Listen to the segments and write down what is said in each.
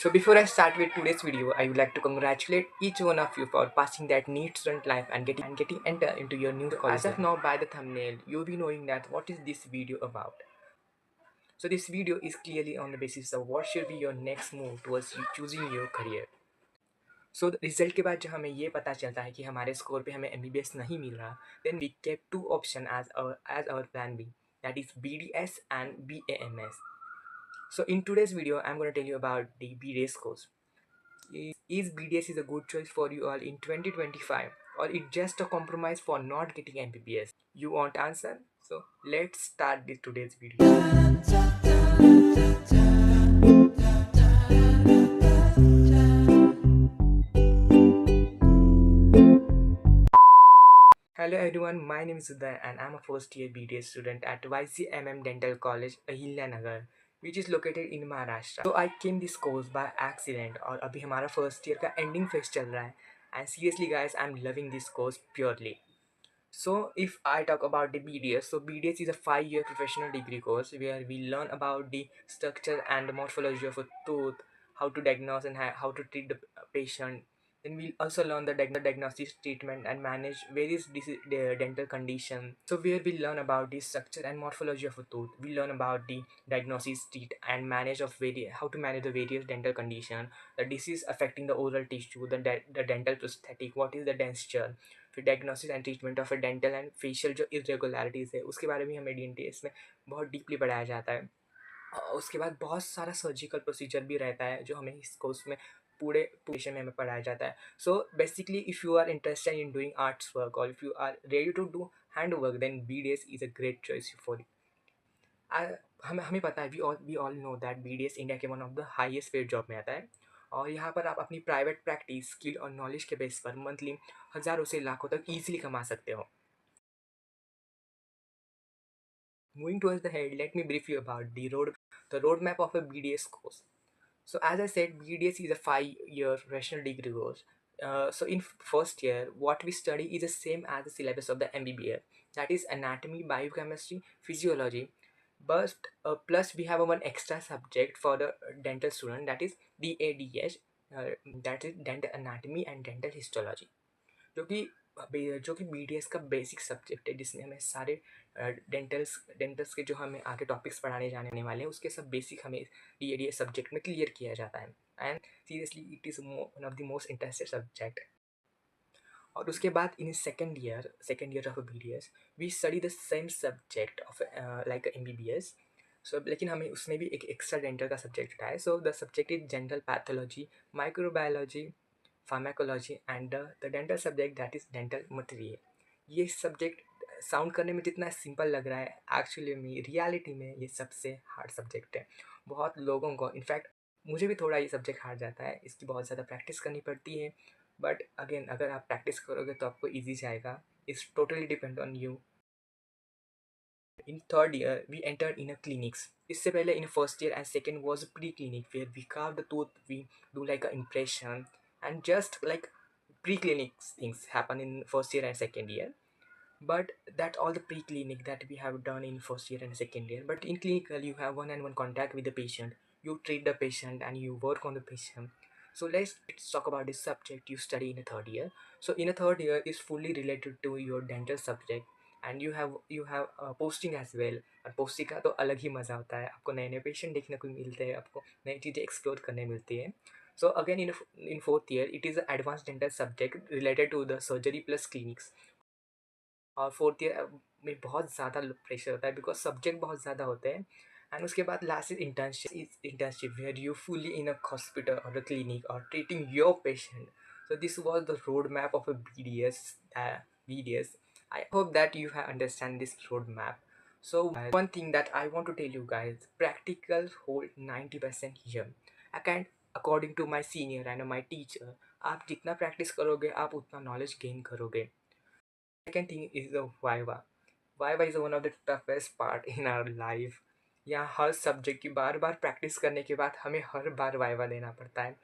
So before I start with today's video, I would like to congratulate each one of you for passing that NEET student life and getting entered into your new college. As of now, by the thumbnail, you'll be knowing that what is this video about. So this video is clearly on the basis of what should be your next move towards choosing your career. So result के बाद जब हमें ये पता चलता है कि हमारे स्कोर पे हमें एमबीबीएस नहीं मिल रहा, then we keep two option as our plan B, that is BDS and BAMS. So in today's video, I'm going to tell you about the BDS course. Is BDS is a good choice for you all in 2025, or it just a compromise for not getting MBBS? You want answer? So let's start this today's video. Hello everyone, my name is Uday and I'm a first year BDS student at YCMM Dental College, Ahilya which is located in Maharashtra. So I came this course by accident और अभी हमारा first year का ending phase चल रहा है, and seriously guys, I'm loving this course purely. So if I talk about the BDS, so BDS is a 5-year professional degree course where we learn about the structure and the morphology of a tooth, how to diagnose and how to treat the patient. Then we also learn the diagnosis, treatment and manage various dental conditions. So where we learn about the structure and morphology of a tooth, we learn about the diagnosis, treat and manage of how to manage the various dental condition, the disease affecting the oral tissue, the dental prosthetic, what is the denture, फिर diagnosis and treatment of dental and facial जो irregularities है उसके बारे में हमें DNTS में बहुत deeply पढ़ाया जाता है. उसके बाद बहुत सारा सर्जिकल प्रोसीजर भी रहता है जो हमें इस कोर्स में पूरे पोजिशन में हमें पढ़ाया जाता है. So basically if you are interested in doing arts work और if you are ready to do hand work, then BDS is a great choice for. हमें हमें पता है, we all know that BDS India के one of the highest paid job में आता है, और यहाँ पर आप अपनी प्राइवेट प्रैक्टिस, स्किल और नॉलेज के बेस पर मंथली हज़ारों से लाखों तक ईजिली कमा सकते हो. Moving towards the head, let me brief you about the roadmap of a BDS course. So as I said, BDS is a 5-year professional degree course. So in first year, what we study is the same as the syllabus of the MBBS. That is anatomy, biochemistry, physiology. But plus we have one extra subject for the dental student, that is DADH, that is dental anatomy and dental histology. जो कि BDS का basic subject है, जिसमें हमें सारे डेंटल्स के जो हमें आगे टॉपिक्स पढ़ाने जाने वाले हैं उसके सब बेसिक हमें ये सब्जेक्ट में क्लियर किया जाता है. And seriously it is one of the most interested subject. और उसके बाद in second year of BDS we study the same subject of like MBBS. So लेकिन हमें उसमें भी एक एक्स्ट्रा डेंटल का सब्जेक्ट उठाया है. So the subject is general pathology, microbiology, pharmacology and the dental subject that is dental material. ये subject sound करने में जितना सिंपल लग रहा है, एक्चुअली में रियलिटी में ये सबसे हार्ड सब्जेक्ट है. बहुत लोगों को, इनफैक्ट मुझे भी थोड़ा ये सब्जेक्ट हार्ड जाता है, इसकी बहुत ज़्यादा प्रैक्टिस करनी पड़ती है. बट अगेन अगर आप प्रैक्टिस करोगे तो आपको ईजी जाएगा. It's totally depend on you. In third year, we entered in a clinics. इससे पहले in first year and second was pre-clinic where we carve the tooth, we do like a impression, and just like pre-clinic things happen in first year and second year. But that all the pre-clinic that we have done in first year and second year. But in clinical, you have one-on-one contact with the patient. You treat the patient and you work on the patient. So let's talk about this subject you study in a third year. So in a third year is fully related to your dental subject, and you have posting as well. और posting का तो अलग ही मज़ा होता है, आपको नए नए पेशेंट देखने को मिलते हैं, आपको नई चीज़ें एक्सप्लोर करने मिलती है. So again in fourth year, it is an advanced dental subject related to the surgery plus clinics. और फोर्थ ईयर में बहुत ज़्यादा प्रेशर होता है बिकॉज सब्जेक्ट बहुत ज़्यादा होते हैं. एंड उसके बाद last is internship where you fully in a hospital और अ क्लिनिक और treating your patient. So this was the roadmap of a BDS. I hope that you have understand this roadmap. So one thing that I want to tell you guys, practicals hold 90% here. I can't, according to my senior and my teacher, आप जितना practice करोगे आप उतना knowledge gain करोगे. Second thing is the Viva. Viva is one of the toughest part in our life. यहाँ हर subject की बार बार practice करने के बाद हमें हर बार वाइवा देना पड़ता है.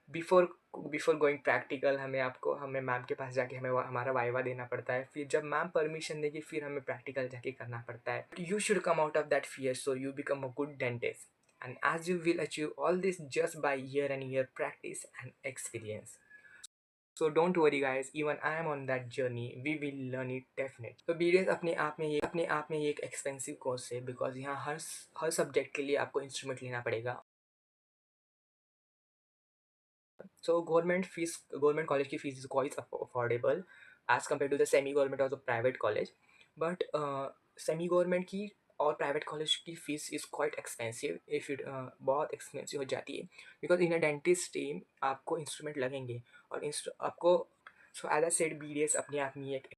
बिफोर बिफोर गोइंग प्रैक्टिकल हमें मैम के पास जाके हमारा वाइवा देना पड़ता है. फिर जब मैम परमिशन देगी फिर हमें प्रैक्टिकल जाके करना पड़ता है. You should come out of that fear so you become a good dentist. and as you will achieve all this just by year and year practice and experience. So don't worry guys, even I am on that journey, we will learn it definitely. तो BDS अपने आप में ये एक expensive course है, because यहाँ हर subject के लिए आपको इंस्ट्रूमेंट लेना पड़ेगा. So government college की fees is quite affordable as compared to the semi government or the private college, but semi government की और प्राइवेट कॉलेज की fees is quite expensive. If it बहुत एक्सपेंसिव हो जाती है, because in a dentist team आपको instrument लगेंगे और आपको. So as I said, BDS अपने आप में एक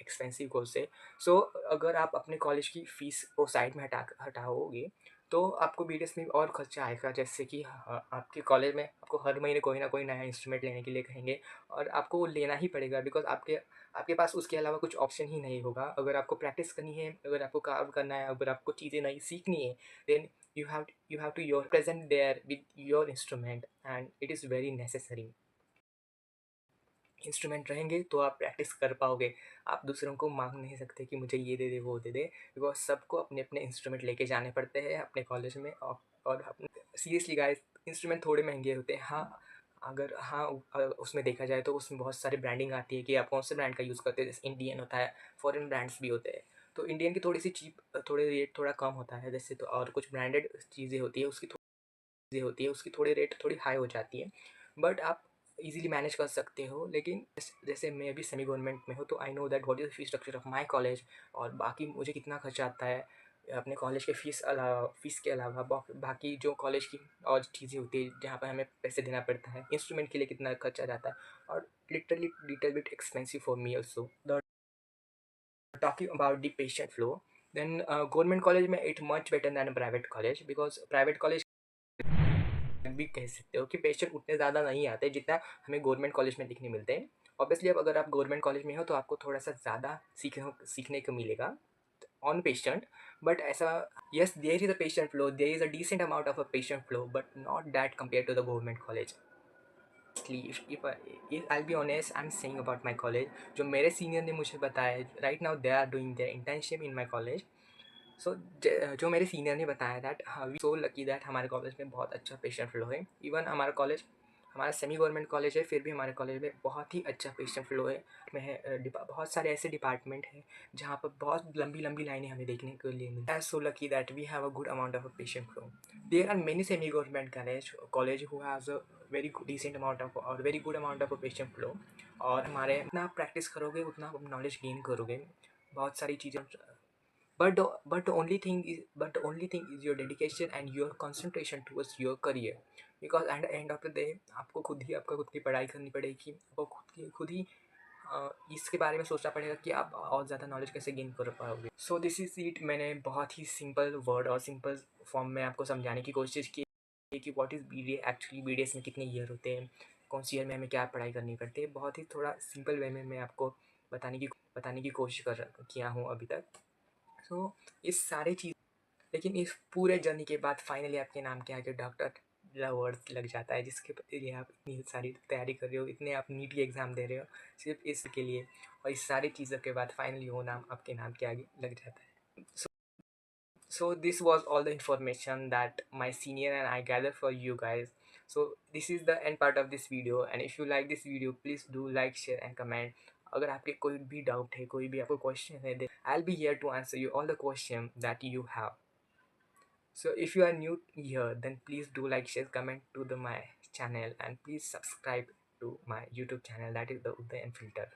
एक्सपेंसिव कोर्स है. सो अगर आप अपने कॉलेज की फ़ीस को साइड में हटाओगे तो आपको BDS में और खर्चा आएगा, जैसे कि आपके कॉलेज में आपको हर महीने कोई ना कोई नया इंस्ट्रूमेंट लेने के लिए कहेंगे और आपको वो लेना ही पड़ेगा, बिकॉज आपके पास उसके अलावा कुछ ऑप्शन ही नहीं होगा. अगर आपको प्रैक्टिस करनी है, अगर आपको काम करना है, अगर आपको चीज़ें नई सीखनी है, then you have to your present there with your instrument, and it is very necessary. Instrument रहेंगे तो आप प्रैक्टिस कर पाओगे. आप दूसरों को मांग नहीं सकते कि मुझे ये दे दे वो दे दे, बिकॉज सबको अपने अपने इंस्ट्रूमेंट लेके जाने पड़ते हैं अपने कॉलेज में. और सीरियसली गाइस, इंस्ट्रूमेंट थोड़े महंगे होते हैं. हाँ, अगर उसमें देखा जाए तो उसमें बहुत सारी ब्रांडिंग आती है कि आप कौन से ब्रांड का यूज़ करते हैं. जैसे इंडियन होता है, फॉरेन ब्रांड्स भी होते हैं. तो इंडियन की थोड़ी सी चीप, थोड़े रेट थोड़ा कम होता है जैसे. तो और कुछ ब्रांडेड चीज़ें होती है उसकी थोड़ी रेट थोड़ी हाई हो जाती है, बट आप इजीली मैनेज कर सकते हो. लेकिन जैसे मैं अभी सेमी गवर्नमेंट में हूँ, तो I know that what is the fees structure of my college, और बाकी मुझे कितना खर्चा आता है अपने कॉलेज के फीस के अलावा. बाकी जो कॉलेज की और चीज़ें होती है जहाँ पर हमें पैसे देना पड़ता है, इंस्ट्रूमेंट के लिए कितना खर्चा जाता है, और literally little bit expensive for me also. The talking about the patient flow, then government college में it much better than a private college, because private college भी कह सकते हो कि पेशेंट उतने ज़्यादा नहीं आते जितना हमें गवर्नमेंट कॉलेज में दिखने मिलते हैं. ऑब्वियसली अब अगर आप गवर्नमेंट कॉलेज में हो तो आपको थोड़ा सा ज़्यादा सीखने को मिलेगा ऑन पेशेंट. बट ऐसा, yes, there is a patient flow, there is a decent amount of a patient flow, but not that compare to the government college. if I'll be honest, I'm saying about my college, जो मेरे senior ने मुझे बताया है, right now they are doing their internship in my college. So जो मेरे senior ने बताया that we so lucky that हमारे कॉलेज में बहुत अच्छा पेशेंट फ्लो है. इवन हमारा सेमी गवर्नमेंट कॉलेज है, फिर भी हमारे कॉलेज में बहुत ही अच्छा पेशेंट फ्लो है. बहुत सारे ऐसे डिपार्टमेंट हैं जहाँ पर बहुत लंबी लंबी लाइनें हमें देखने को लिए मिलती है. So lucky that we have a good amount of patient flow. There are many semi government college who has a very decent amount of और very good amount of patient flow. और हमारे जितना आप प्रैक्टिस करोगे उतना आप knowledge gain करोगे, बहुत सारी चीज़ें. But the only thing is your dedication and your concentration towards your career, because at the end of the day आपको आपका खुद की पढ़ाई करनी पड़ेगी. आपको खुद ही इसके बारे में सोचना पड़ेगा कि आप और ज़्यादा नॉलेज कैसे गेन कर पाओगे. So this is it. मैंने बहुत ही सिंपल वर्ड और सिंपल फॉर्म में आपको समझाने की कोशिश की कि what is BDS. Actually BDS में कितने ईयर होते हैं, कौन सी ईयर में हमें क्या पढ़ाई करनी पड़ती है. बहुत ही थोड़ा सिंपल वे में मैं आपको बताने की कोशिश किया हूँ अभी तक. सो इस सारे चीज़, लेकिन इस पूरे जर्नी के बाद फाइनली आपके नाम के आगे डॉक्टर वर्ड लग जाता है, जिसके लिए आप इतनी सारी तैयारी कर रहे हो, इतने आप नीट की एग्ज़ाम दे रहे हो सिर्फ इसके लिए, और इस सारी चीज़ों के बाद फाइनली वो नाम आपके नाम के आगे लग जाता है. So this was all the information that my senior and I gathered for you guys. So this is the end part of this video, and if you like this video, please do like, share and comment. अगर आपके कोई भी doubt है, कोई भी आपको question है, I'll be here to answer you all the question that you have. So if you are new here, then please do like, share, comment to my channel, and please subscribe to my YouTube channel, that is the Uday and Filter.